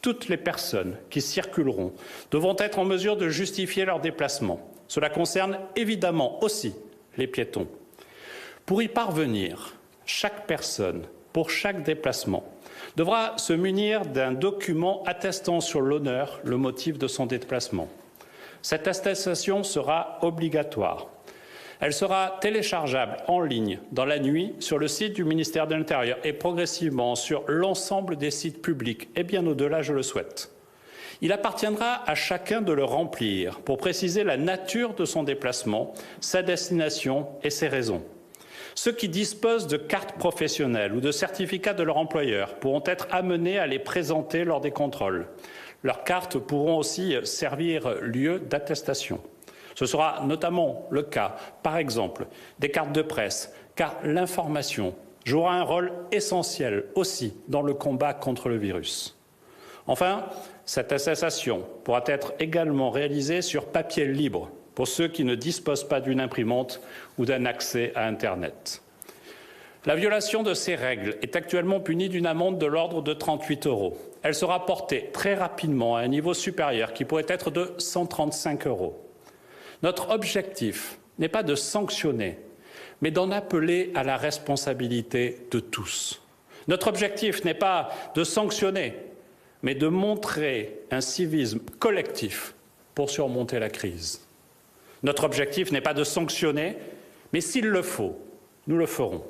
Toutes les personnes qui circuleront devront être en mesure de justifier leur déplacement. Cela concerne évidemment aussi les piétons. Pour y parvenir, chaque personne, pour chaque déplacement, devra se munir d'un document attestant sur l'honneur le motif de son déplacement. Cette attestation sera obligatoire. Elle sera téléchargeable en ligne dans la nuit sur le site du ministère de l'Intérieur et progressivement sur l'ensemble des sites publics et bien au-delà, je le souhaite. Il appartiendra à chacun de le remplir pour préciser la nature de son déplacement, sa destination et ses raisons. Ceux qui disposent de cartes professionnelles ou de certificats de leur employeur pourront être amenés à les présenter lors des contrôles. Leurs cartes pourront aussi servir lieu d'attestation. Ce sera notamment le cas, par exemple, des cartes de presse, car l'information jouera un rôle essentiel aussi dans le combat contre le virus. Enfin, cette attestation pourra être également réalisée sur papier libre pour ceux qui ne disposent pas d'une imprimante ou d'un accès à Internet. La violation de ces règles est actuellement punie d'une amende de l'ordre de 38 €. Elle sera portée très rapidement à un niveau supérieur qui pourrait être de 135 €. Notre objectif n'est pas de sanctionner, mais d'en appeler à la responsabilité de tous. Notre objectif n'est pas de sanctionner, mais de montrer un civisme collectif pour surmonter la crise. Notre objectif n'est pas de sanctionner, mais s'il le faut, nous le ferons.